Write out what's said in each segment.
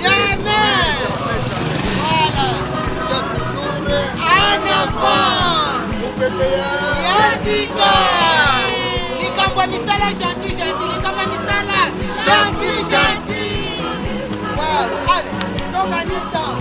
jamais. Voilà. Un enfant. Yasika. Likamba misala gentil. Likamba misala gentil. Voilà. Allez, donc on est temps.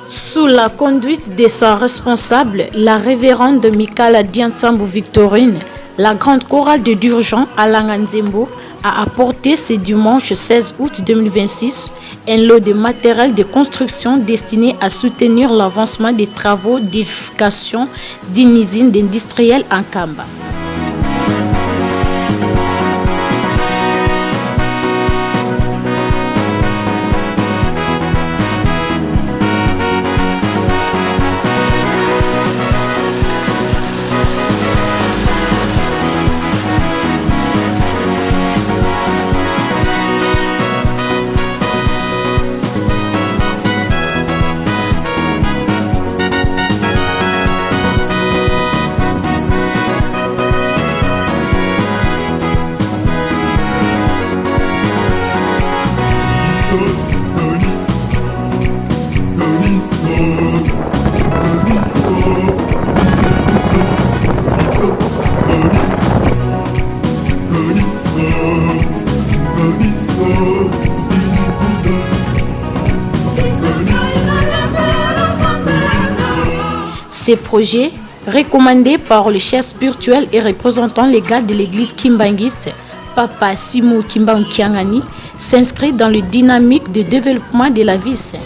Sous la conduite de sa responsable, la révérende Mikala Diansambo Victorine, la grande chorale de Durjan à Langanzembo a apporté ce dimanche 16 août 2026 un lot de matériel de construction destiné à soutenir l'avancement des travaux d'édification d'une usine d'industriel en Kamba. Ces projets, recommandés par le chef spirituel et représentant légal de l'église kimbanguiste, Papa Simou Kimbangu Kiangani, s'inscrit dans le dynamique de développement de la vie sainte.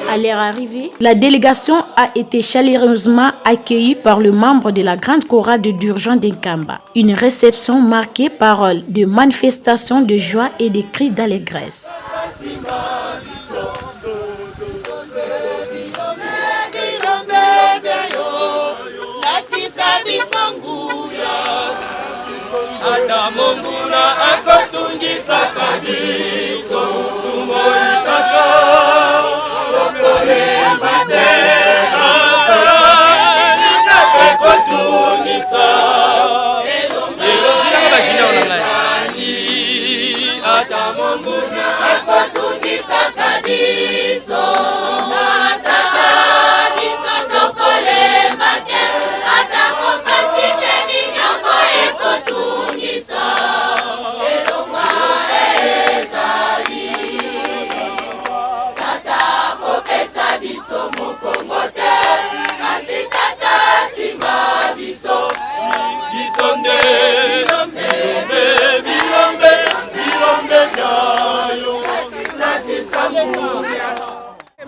À leur arrivée, la délégation a été chaleureusement accueillie par le membre de la grande chorale de Durjan d'Inkamba. Une réception marquée par des manifestations de joie et des cris d'allégresse.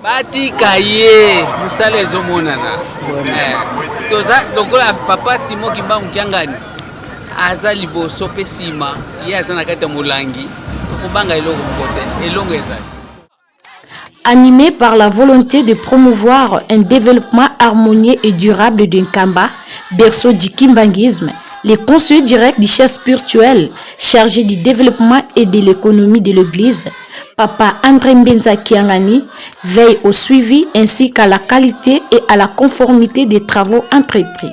Batika ye musala ezomonana toza lokola Papa Simon Kimbangu Kiangani aza liboso pe sima ye aza na kati ya molangi tokobanga eloko moko te elongo ezali. Animé par la volonté de promouvoir un développement harmonieux et durable de Nkamba, berceau du kimbanguisme, les conseillers directs du chef spirituel chargé du développement et de l'économie de l'Église, Papa André Mbenza Kiangani, veille au suivi ainsi qu'à la qualité et à la conformité des travaux entrepris.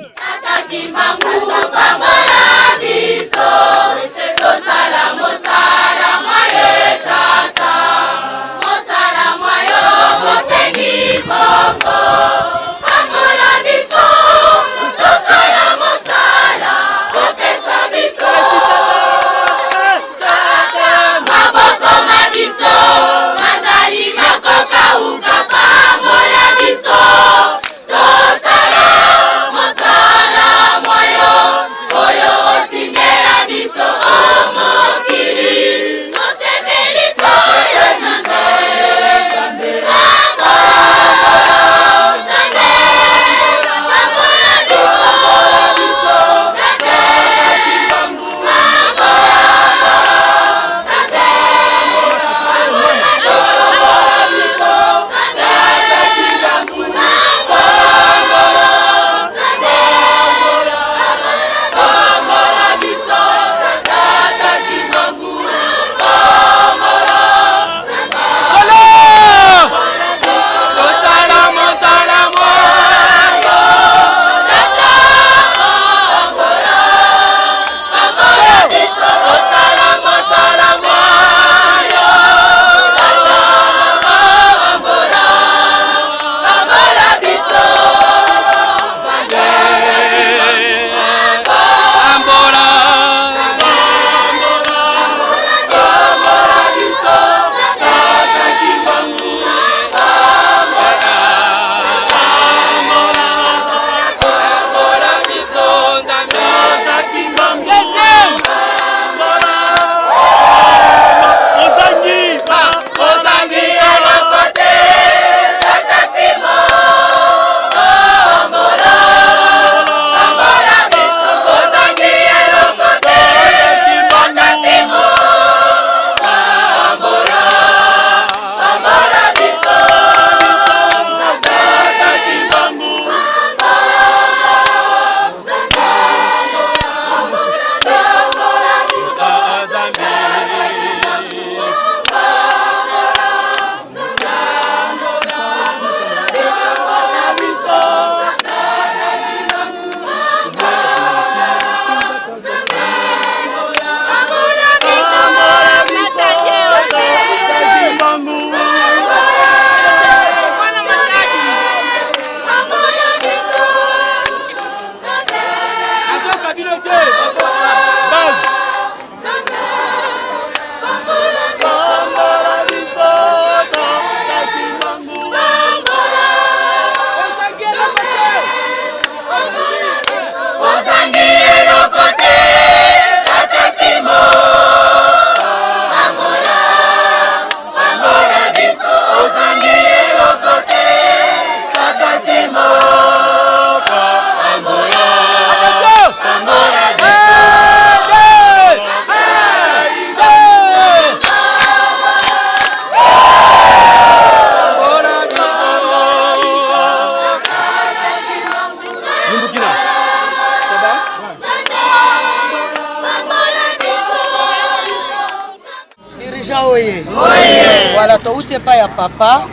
Voilà, tu outie pas ya papa,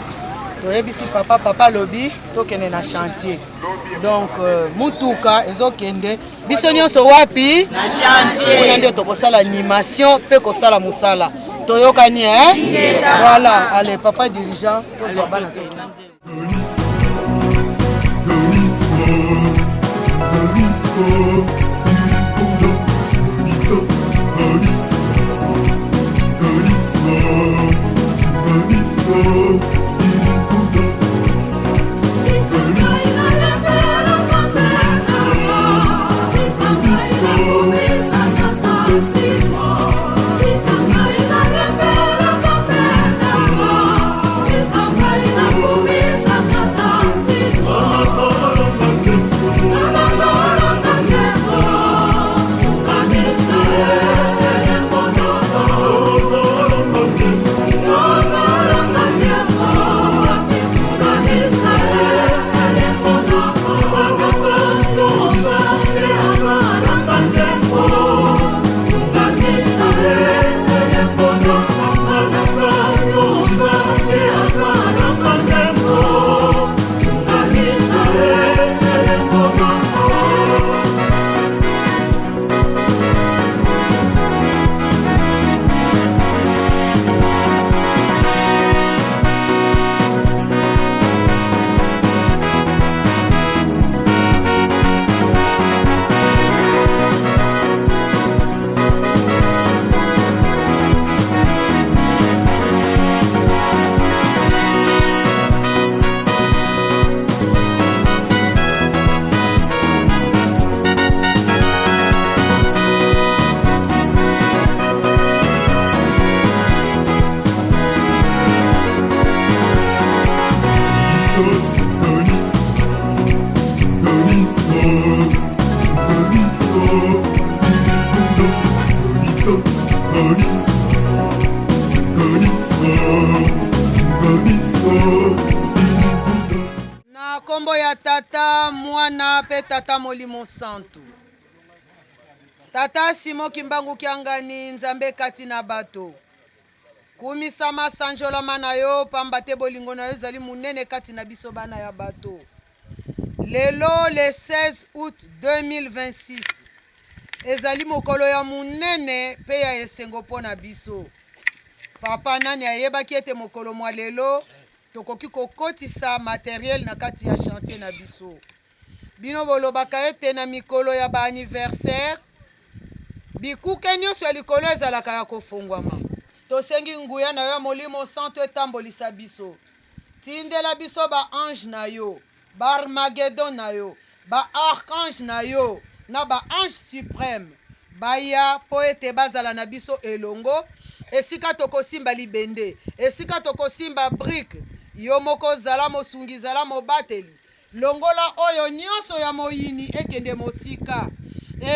tu ebisi papa lobby, to kene na chantier. Donc mutuka ezokende biso nyonso wapi na chantier. Kuna ndio tokosala animation pe kosala musala. Toyokani Voilà, allez papa dirigeant, tozwa bana to. Oh, kombo ya tata mwana pe tata molimo santu. Tata Simo Kimbangu Kiangani nzambe kati na bato. Kumisama sanjolama na yo pambate bolingo na yo zali munene kati na biso bana ya bato. Lelo le 16 août 2026. Ezali mokolo ya munene pe ya esengo pona biso. Papa nani ayebaki ete mokolo mwa lelo tokoki kokotisa matériel na kati ya chantier na biso. Bino bolobaka ete na mikolo ya ba anniversaire bikuke nyonso ya likolo ezalaka ya kofungwama. Tosengi nguya na yo molimo santo etambolisa biso. Tindela biso ba ange na yo, ba Armageddon na yo, ba archange na yo, na ba ange suprême. Baya po ete bazala na biso elongo. Esika tokosimba libende, esika tokosimba brique, yo moko zala mosungi zala mobateli. Longola oyo nyonso ya moyini ekende mosika.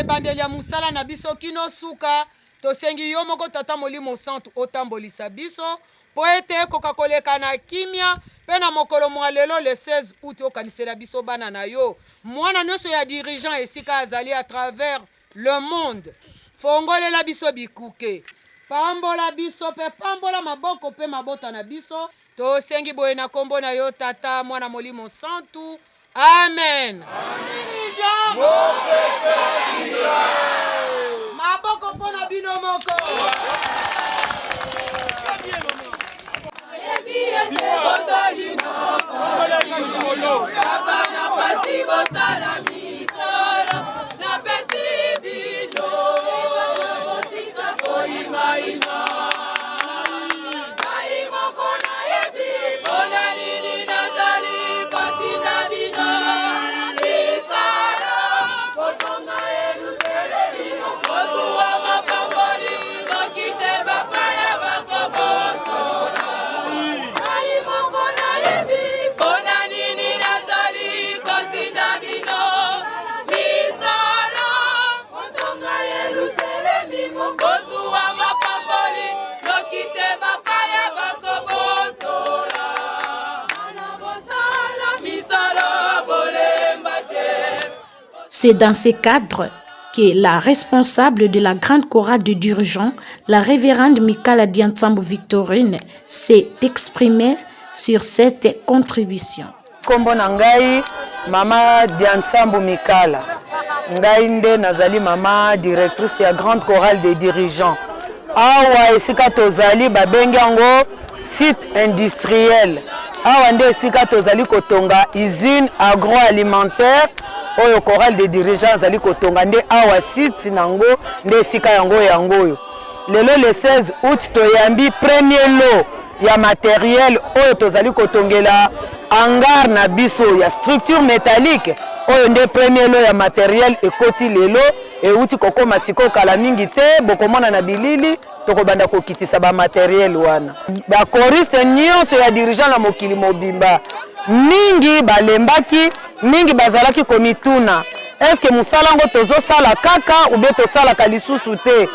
Bandeli ya musala na biso kino suka, tosengi yo moko tata molimo santu otambolisa biso, po ete koka koleka na kimia, pe na mokolo mwa lelo le 16 août okanisela biso bana na yo. Mwana nyonso ya dirigeant esika azali à travers le monde. Fongolela biso bikuke. Pambola biso pe pambola maboko pe mabota na biso. Tosengi boye na kombo na yo tata mwana molimo santu. Amen. Maboko pona bino moko. C'est dans ce cadre que la responsable de la grande chorale de dirigeants, la révérende Mikala Diantsambu Victorine, s'est exprimée sur cette contribution. Kombo na ngai mama Diantsambu Mikala. Ngai nde nazali mama directrice ya grande chorale de dirigeants. Awa esika tozali babengi yango site industriel. Awa nde esika tozali kotonga usine agroalimentaire. Oyo chorale de dirigeants zali kotonga nde awa site nango nde sika yango. Lelo le 16 août toyambi premier lot ya matériel oyo tozali kotongela hangar na biso ya structure métallique. Oyo nde premier lot ya matériel ekoti lelo euti kokoma siko kala mingi te bokomona na bilili tokobanda kokitisa ba matériel wana. Ba choriste nyonso ya dirigeant na mokili mobimba mingi balembaki mingi bazalaki komituna est-ce que musala ngo tozosala kaka ou bien tosalaka lisusu te,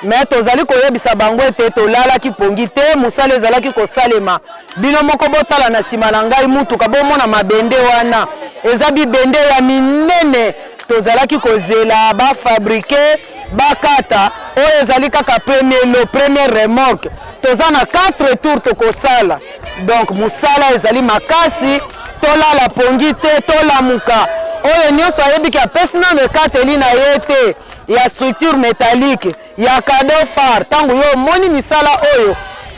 mais tozali koyebisa bango ete tolalaki pongi te musala ezalaki kosalema. Bino moko botala na nsima na ngai mutuka bomona mabende wana eza bibende ya minene tozalaki kozela bafabrike bakata oyo ezali kaka premier remorque toza na 4 tours tokosala. Donc musala ezali makasi tolala pongi te tolamuka oyo nyonso ayebiki apesi nano ekateli na ye te ya structure métallique ya cadeau phare. Tango yo moni misala oyo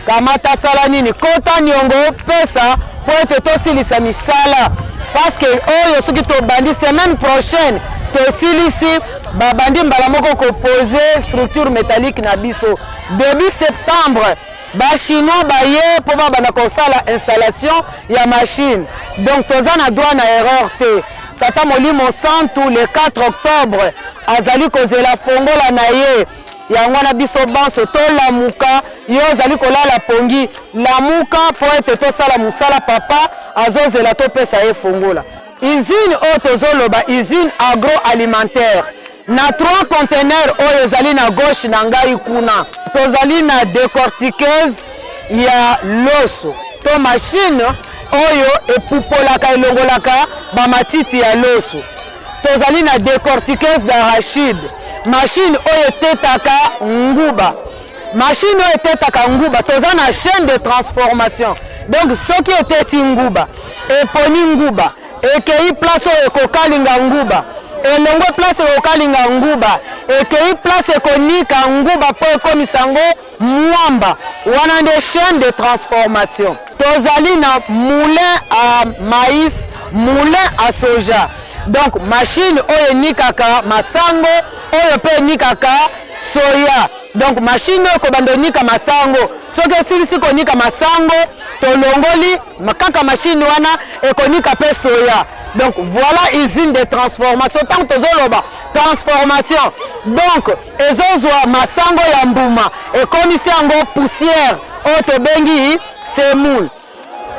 kamata sala nini kota niongo pesa po ete tosilisa misala parce que oyo soki tobandi semaine prochaine tosilisi babandi mbala moko kopose structure métallique na biso début septembre. Ba chinois baye po babana kosala installation ya machine. Donc toza na droit na erreur te. Tata molimo santu le 4 octobre azali kozela fongola na ye yango na biso banso tolamuka yo azali kolala pongi lamuka po ete tosala musala papa azozela topesa ye fongola. Usine oyo tozoloba usine agroalimentaire na 3 conteneurs oyo ezali na gauche na ngai kuna tozali na décortiqueuse ya loso to machine oyo epupolaka elongolaka bamatiti ya loso. Tozali na décortiqueuse d'arachide, machine oyo etetaka nguba. Machine oyo etetaka nguba, toza na chaîne de transformation. Donc soki eteti nguba, eponi nguba, ekei place oyo ekokalinga nguba, elongo place ekokalinga nguba, ekei place ekonika nguba po ekomisa yango mwamba. Wana nde chaîne de transformation. Tozali na moulin à maïs, moulin à soja. Donc machine oyo enikaka masango, oyo pe enikaka soya. Donc machine oyo kobanda nika masango, soki esilisi konika masango, tolongoli makaka machine wana ekonika pe soya. Donc voilà usine de transformation. Tant que tozoloba transformation, donc ezozwa masango ya mbuma ekomisi yango poussière oyo tobengi semoule.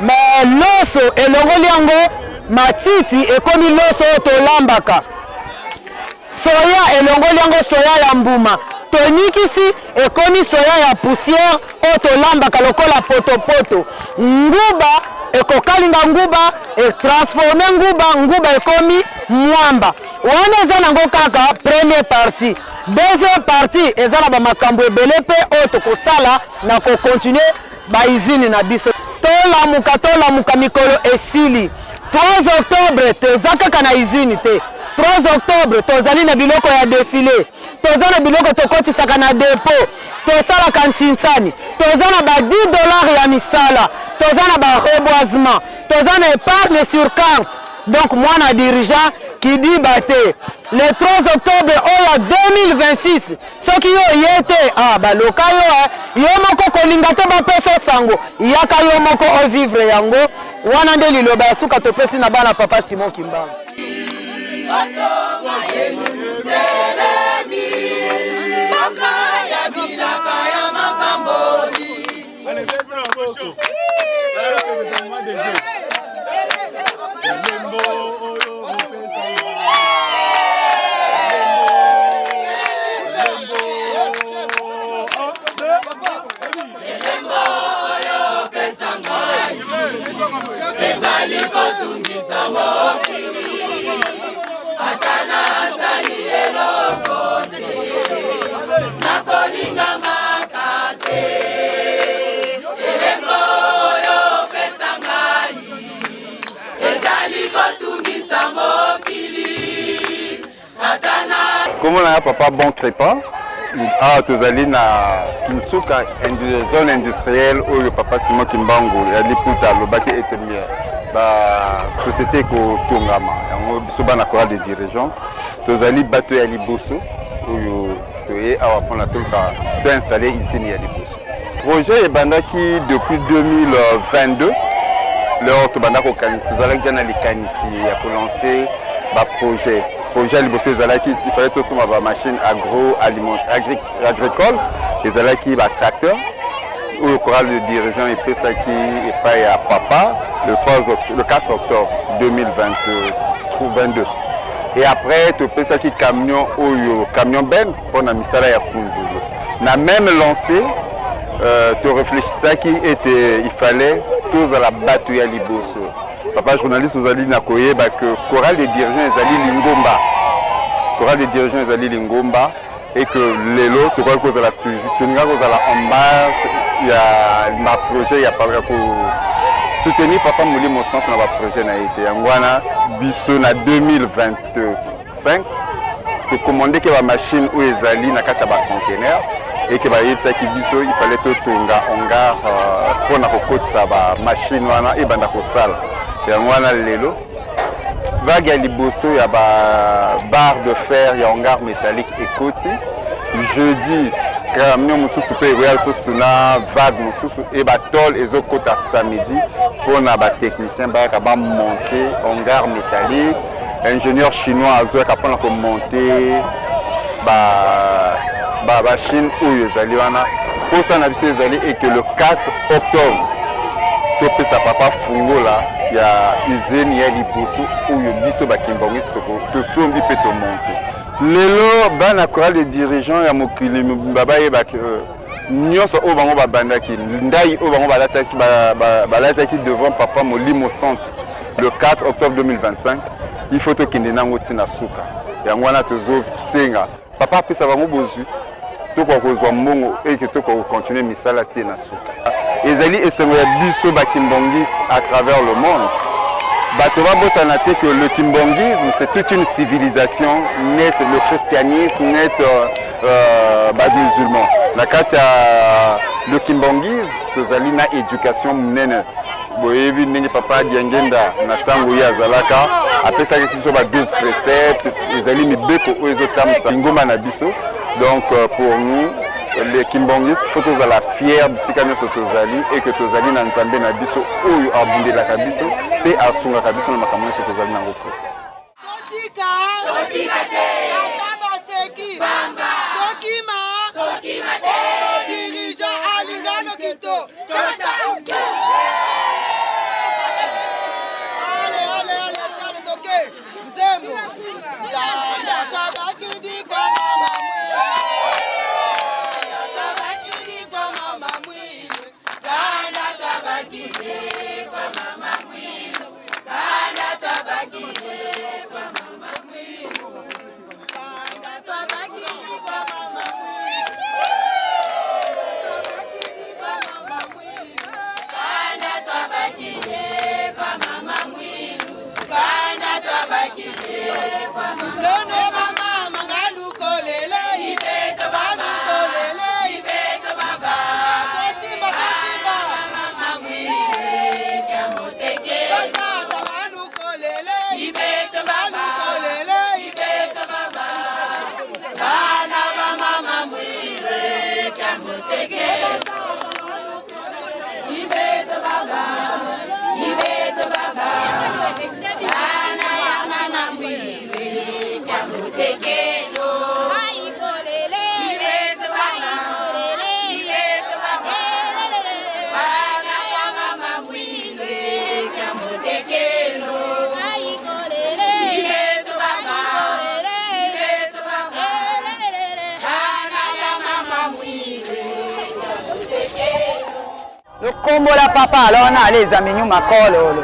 Mais loso elongoli yango matiti ekomi loso oyo tolambaka. Soya elongoli yango soya ya mbuma tonikisi ekomi soya ya poussière oyo tolambaka lokola potopoto. Nguba ekokalinga nguba etransforme nguba ekomi mwamba. Wana eza nango kaka première partie. Deuxième partie eza na bamakambo ebele pe oyo tokosala na kocontinue baizine na biso. Tolamuka mikolo esili. 3 octobre toza kaka na izine te. 3 octobre tozali na biloko ya défilé. Toza na biloko tokotisaka na dépôt. Tosalaka ntinsani. Toza na ba $10 ya misala. Toza na ba reboisement. Toza na épargne sur carte. Donc moi na dirigeant qui dit baté. Le 3 octobre oya 2026. Soki yo yete baloka yo moko kolinga te bapeso sango. Yaka yo moko o vivre yango. Wana nde liloba ya suka topesi na bana papa Simon Kimbangu. Comme on a papa bon crépa, tozali na Kinsuka, zone industrielle où le papa Simon Kimbangu ya liputa lobaki etemière ba société ko tongama yango biso bana chorale de dirigeants tozali bato ya liboso oyo toye awa pona tolka to installer ici ya liboso. Projet ebandaki depuis 2022 lors tobandako kan tozalaki jana likanisi ya ko lancer ba projet liboso ezalaki il fallait tout soma ba machine agricole ezalaki ba tracteur le chorale de dirigeants epesaki epai ya papa le 4 octobre 2022. Et après topesaki camion ben pour na misala ya kunzulu. Na même lancé to réfléchissaki il fallait tous à la bato ya liboso. Papa journaliste ozali na koyeba que chorale de dirigeants ezali lingomba. Chorale de dirigeants ezali lingomba et que lelo to kwa kozala tuninga kozala en base ya ma projet ya pas ko soutenir papa Molimo centre na ba projet na été yangwana biso na 2025 to commander que ba machine ou ezali na kati ya ba container et que ba yetsa ki biso il fallait to tonga hangar pour na kokotisa ba machine wana e banda ko sala yangwana lelo vague ya liboso ya ba barre de fer ya hangar métallique ekoti jeudi camion mosusu pe royal sosuna vague mosusu et ba tol ezokota samedi pour na ba technicien ba ka ba monter hangar métallique ingénieur chinois azoka pour na ko monter ba Chine oyo ezali wana pour ça na biso ezali et que le 4 octobre to pesa papa fungola ya usine ya liboso oyo biso ba kimbangisi to sombi pe to monter lelo bana chorale de dirigeants ya mokili baba yeba que nyonso oyo bango babandaki ndai oyo bango balataki devant papa Molimo Centre le 4 octobre 2025 il faut tokende nango ntina suka yango wana tozosenga papa apesa bango bozwi tokoka kozwa mbongo eke tokoka kocontinue misala te na suka ezali esengo ya biso bakimbongiste à travers le monde bato babosana te que le kimbongisme c'est toute une civilisation net le christianisme net musulman na kati ya le kimbongisme tozali na éducation munene boyebi ndenge papa Diangenda na ntango ye azalaka apesaki biso ba 12 préceptes ezali mibeko oyo ezotamisa ngoma na biso donc pour nous les kimbongistes faut tozala fier bisika nyonso tozali et que tozali na nzambe na biso oyo abundelaka biso mpe asungaka biso na makambo nyonso tozali nango posa Kombola papa alors na les amis makolo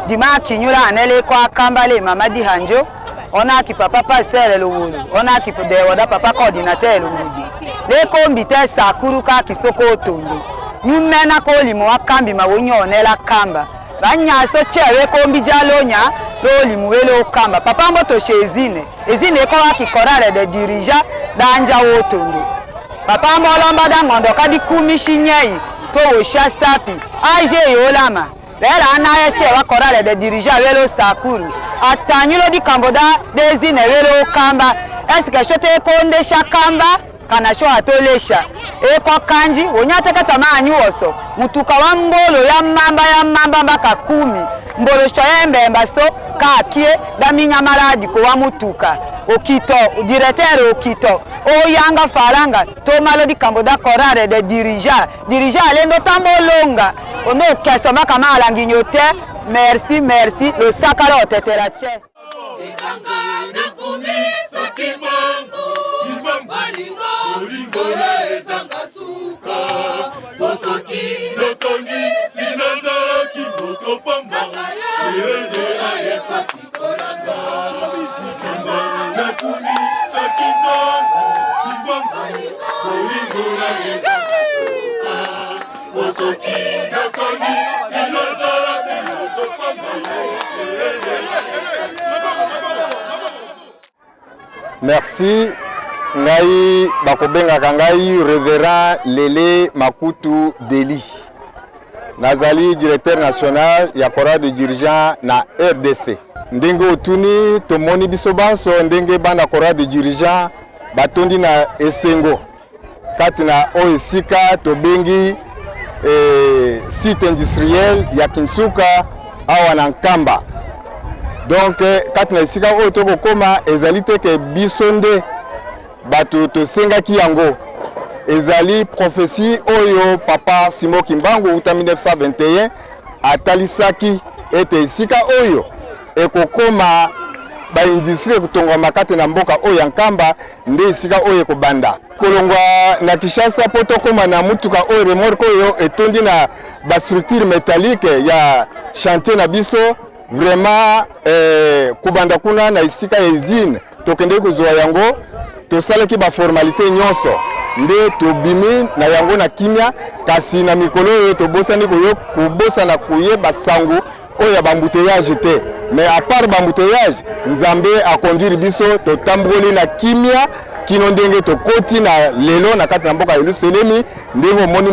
dima kinyula anele kwa kambale mama di hanjo ona ki papa passer le wulu ona ki de wada papa coordinateur le wulu le kombite sakuru ka kisoko otondo nyumena ko limo akambi mawonyo onela kamba banya so chewe kombi jalonya lo limu welo kamba papa mboto shezine ezine ko akikorale de dirigeant danja otondo papa mbolomba dangondo kadi kumishi nyei to sapi aje yolama lera anaye chewa korale de dirigeant welo sakuru atanyulo di kamboda dezine welo kamba eske shote konde shakamba kana sho atolesha eko kanji wonyate kata manyu oso mutuka wa mbolo ya mamba mbaka 10 mbolo shoyembe mbaso kakie daminya maladi ko wa mutuka okito directeur okito o yanga faranga to malodi kamboda korare de dirigeant alendo tambolonga ono keso makama alanginyote merci le sakalo teterache Merci. Ngai bakobenga kangai révérend Lele Makutu Deli. Nazali directeur national ya chorale de dirigeants na RDC. Ndenge otuni tomoni biso banso ndenge bana chorale de dirigeants batondi na esengo. Kati na oesika tobengi site industriel ya Kinsuka awa na Nkamba. Donc kati na esika oyo tokokoma ezali te ke biso nde bato tosengaki yango ezali prophétie oyo papa Simon Kimbangu uta 1921 atalisaki ete esika oyo ekokoma ba industrie kutonga makate na mboka oyo Nkamba nde esika oyo ekobanda kolongwa na Kinshasa poto koma na mutuka oyo remorque oyo etondi na ba structure métallique ya chantier na biso vraiment kubanda kuna na esika ya usine tokende kozwa yango tosalaki ba formalité nyonso nde tobimi na yango na kimia kasi na mikolo oyo tobosani kobosana koyeba sango oyo ya bambouteillage te mais à part bambouteillage Nzambe a conduire biso totamboli na kimia kino ndenge tokoti na lelo na kati na mboka ya Yelusalemi ndenge omoni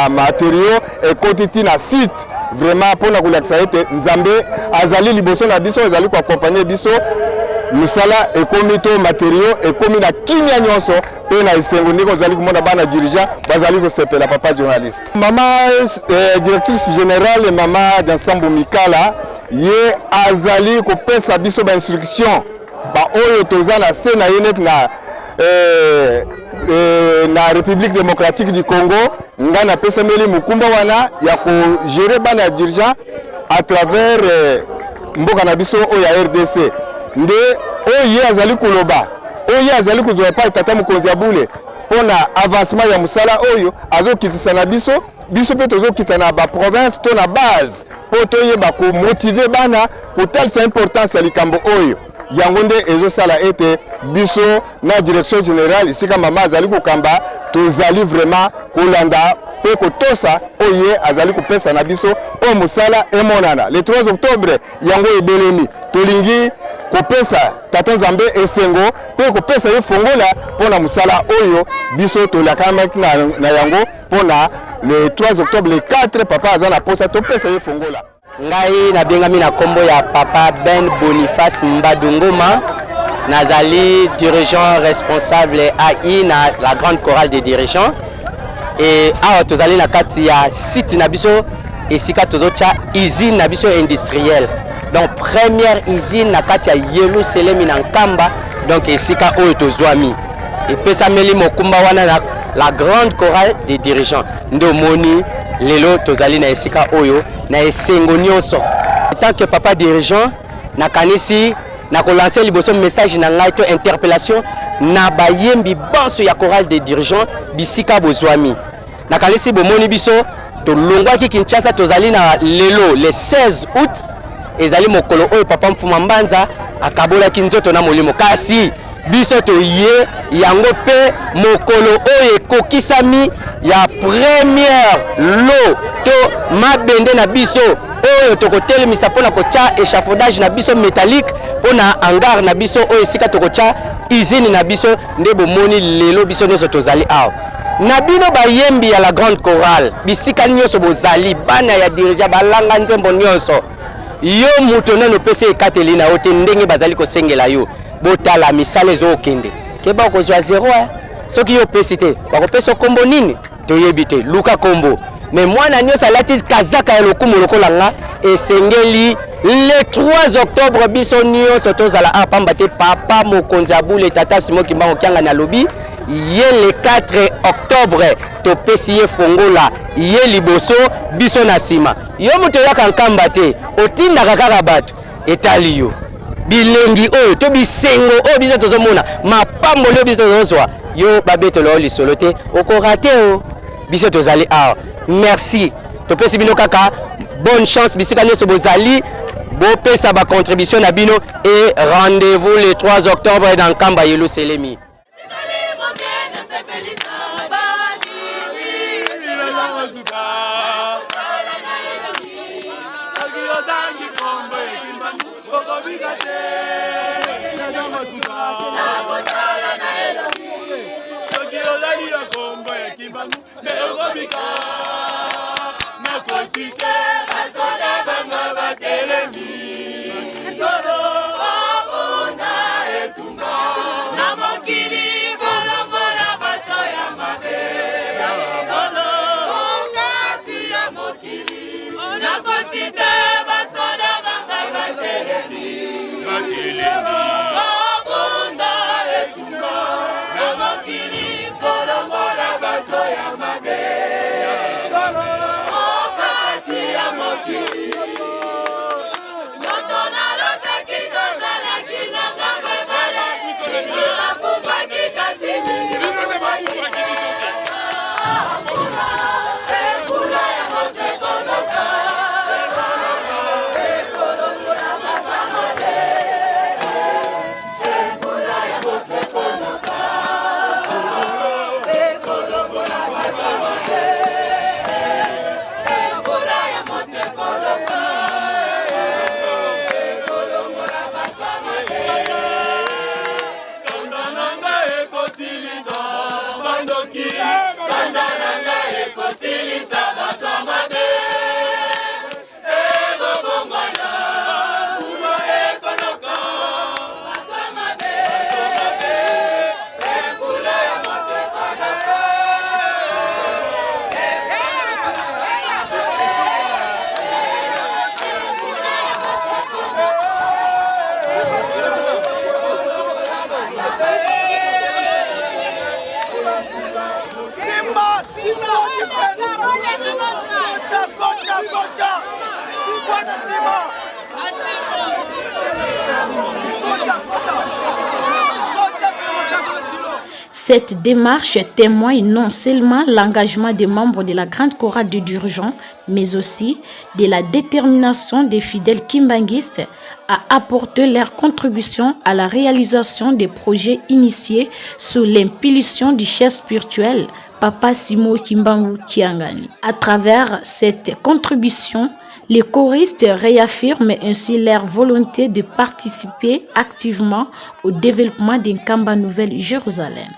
matériaux ekoti ti na site vraiment pona kolakisa ete Nzambe azali liboso na biso azali ko accompagner biso musala ekomi to matériaux ekomi na kimia nyonso pe na esengo ndenge ozali komona bana dirigeant bazali kosepela papa journaliste mama directrice générale mama d'ensemble Mikala ye azali kopesa biso ba instruction ba oyo toza na se na yenet na République démocratique du Congo nga na pesa meli mukumba wana ya ko gérer bana dirigeant à travers mboka na biso oyo ya RDC nde oyo azali koloba oyo azali kuzoa pa tata mokonzi ya bule pona avancement ya musala oyo azokitisa na biso pe tozokita na ba province to na base po toyeba ko motiver bana kotalisa importance ya likambo oyo yango nde ezosala ete biso na direction générale isika mama azali kokamba tozali vraiment kolanda pe kotosa oye azali kopesa na biso o musala emonana le 3 octobre yango ebelemi tolingi kopesa tata Nzambe esengo pe kopesa ye fongola pona musala oyo biso tolakama na yango pona le 3 octobre le 4 papa azana posa topesa ye fongola ngai na bengami na kombo ya papa Ben Boniface Mbadungoma nazali dirigeant responsable AI na la grande chorale des dirigeants et awa tozali na kati ya site na biso esika tozocha usine na biso industrielle donc première usine na kati ya Yelusalemi na Nkamba donc esika oyo tozwami epesa meli mokumba wana na la grande chorale des dirigeants ndo moni lelo tozali na esika oyo na esengo nyonso en tant que papa dirigeant na kanisi na ko lancer liboso message na ngai to interpellation na bayembi banso ya chorale des dirigeants bisika bozwami na kanisi bomoni biso to longwaki Kinshasa tozali na lelo le 16 août ezali mokolo oyo papa Mfuma Mbanza akabolaki nzoto na molimo kasi biso toye yango pe mokolo oyo ekokisami ya première lot to mabende na biso oyo tokotelemisa pona kotia échafaudage na biso métallique pona hangar na biso oyo esika tokotia usine na biso nde bomoni lelo biso nyonso tozali awa na bino bayembi ya la grande chorale bisika nyonso bozali bana ya dirija balanga nzembo nyonso yo muto nano pese ekateli na ote ndenge bazali kosengela yo botala misala ezokende keba kozwa 0 soki yo pesi te bakopesa kombo nini toyebi te luka kombo mais mwana nyonso alati kazaka ya lokumu lokola nga esengeli le 3 octobre biso nyonso tozala apamba te papa mokonzi abule tata Simon Kimbango Kianga na lobi ye le 4 octobre topesi ye fongola ye liboso biso na sima yo moto yaka Nkamba te otindaka kaka bato etali yo bilengi oyo to bisengo oyo biso tozomona mapamboli oyo biso tozozwa yo babetelo lisolo te okorate o biso tozali awa merci topesi bino kaka bonne chance bisika nyonso bozali bopesa ba contribution na bino et rendez-vous le 3 octobre dans Nkamba Yelusalemi. Don't Cette démarche témoigne non seulement l'engagement des membres de la grande chorale de dirigeants, mais aussi de la détermination des fidèles kimbanguistes à apporter leur contribution à la réalisation des projets initiés sous l'impulsion du chef spirituel Papa Simo Kimbangu Kiangani. À travers cette contribution, les choristes réaffirment ainsi leur volonté de participer activement au développement d'un Kamba Nouvelle-Jérusalem.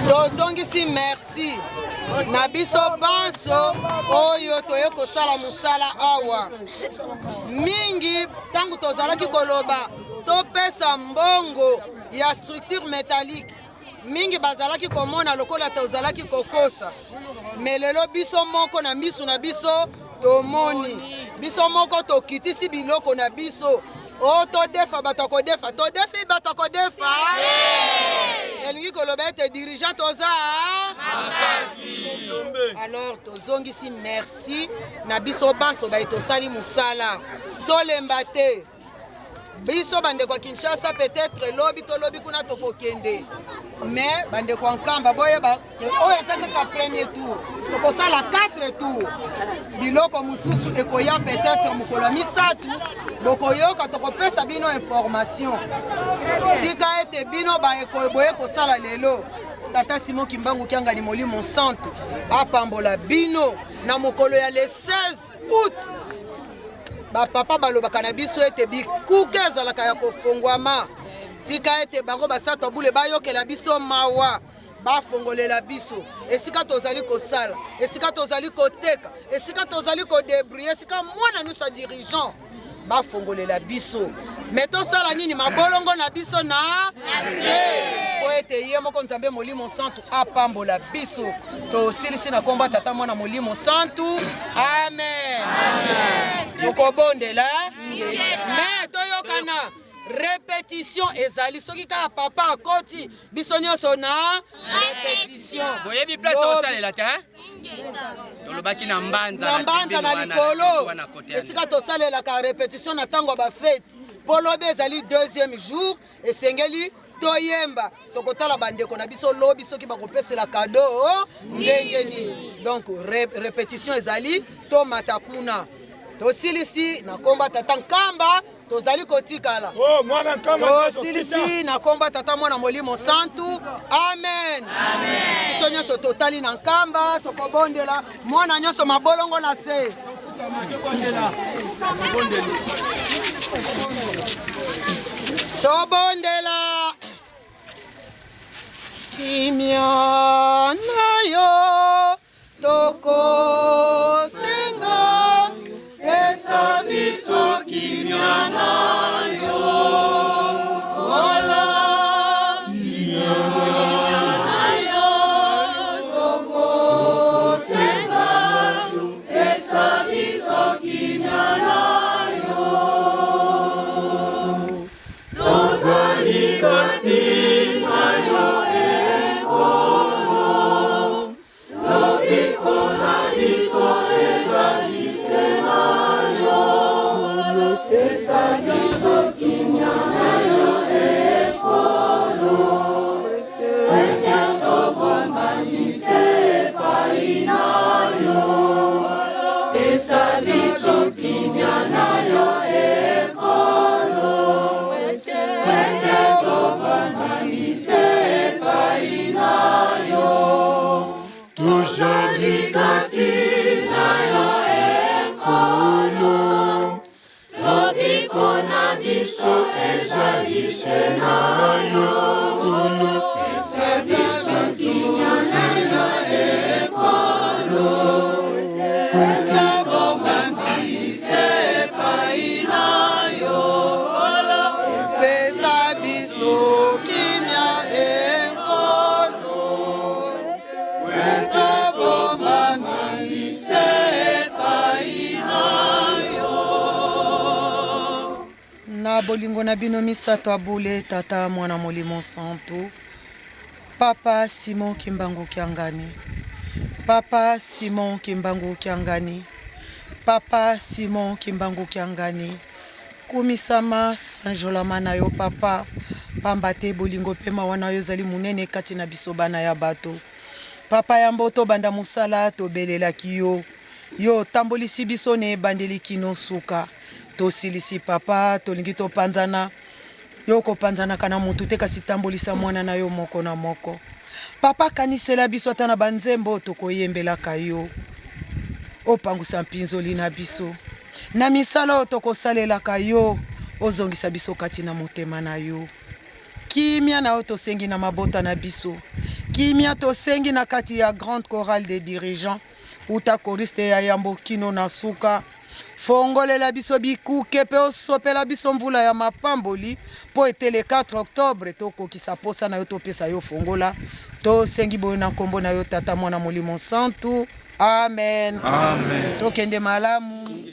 tozongisi merci na biso banso oyo toye kosala musala awa mingi tangu tozalaki koloba topesa mbongo ya structure métallique mingi bazalaki komona lokola tozalaki kokosa melelo biso moko na misu na biso tomoni biso moko tokitisi biloko na biso o todefa bato kodefa todefi bato kodefa elingi koloba ete dirigeant toza makasi alors tozongisi merci na biso banso baye tosali musala tolemba te biso bande kwa Kinshasa peut-être lobi to lobi kuna tokokende mais bande kwa Nkamba boyeba oyo ezaka ka premier tour tokosala 4 tours biloko mususu ekoya peut-être mukolo misatu bokoyoka tokopesa bino information tika ete bino ba ekoboye kosala lelo Tata Simo Kimbangu Kiangani Molimo Santo apambola bino na mokolo ya le 16 août ba papa balobaka na biso ete bikuke ezalaka ya kofongwama tika ete bango basato bule bayokela biso mawa bafongolela biso esika tozali kosala esika tozali koteka esika tozali kodébrouiller esika mwana nyonso dirigeant bafongolela biso mais tosala nini mabolongo na biso na po ete ye moko Nzambe Molimo Santo apambola biso tosilisi na komba tata mwana Molimo Santo amen tokobondela mais toyokana répétition ezali soki kaka papa akoti biso nyonso na répétition boyebi place tosalela te tolobaki na mbanza na likolo esika tosalelaka répétition na ntango ya bafeti mpo lobi ezali deuxième jour esengeli toyemba tokotala bandeko na biso lobi soki bakopesela kado ndenge nini donc répétition ezali tomata kuna tosilisi na komba tata nkamba tozali kotikala tosilisi na komba tata mwana molimo santu amen biso nyonso totali na nkamba tokobondela mwana nyonso mabolongo na se tobondela kimia na yo tokosenga pesa biso kimia na yo kola kimia na yo tokosenga pesa biso kimia na yo tozali kati na yo ekolo lobiko na biso ezali sena yo pesa biso kimia na yo ekolo ete tobombanise epai na yo pesa biso kimia na yo ekolo ete tobombanise epai na yo tozali kati na yo ekolo lobiko na biso ezali sena yo kolo pesa biso kimia na yo ekolo ete bombambise epai na yo pesa biso kimia ekolo ete bombambise epai na yo. Na bolingo na bino misato abule tata mwana molimo santu papa Simon Kimbangu Kiangani papa Simon Kimbangu Kiangani papa Simon Kimbangu Kiangani kumisama sanjolama na yo papa pamba te bolingo pema wana yo zali munene kati na biso bana ya bato papa ya mboto banda musala tobelelaki yo yo tambolisi biso ne bandeli kino suka tosilisi papa tolingi topanzana yo kopanzana kana mutu te kasi tambolisa mwana na yo moko na moko papa kanisela biso ata na banzembo tokoyembelaka yo opangusa mpinzoli na biso na misala oyo tokosalelaka yo ozongisa biso kati na motema na yo kimia na oyo tosengi na mabota na biso kimia tosengi na kati ya grande chorale des dirigeants uta koriste ya yambo kino na suka fongolela biso bikuke pe osopela biso mvula ya mapamboli po ete le 4 octobre tokokisa posa na yo topesa yo fongola tosengi boyo na nkombo na yo tata mwana molimo santu amen, amen. Tokende malamu.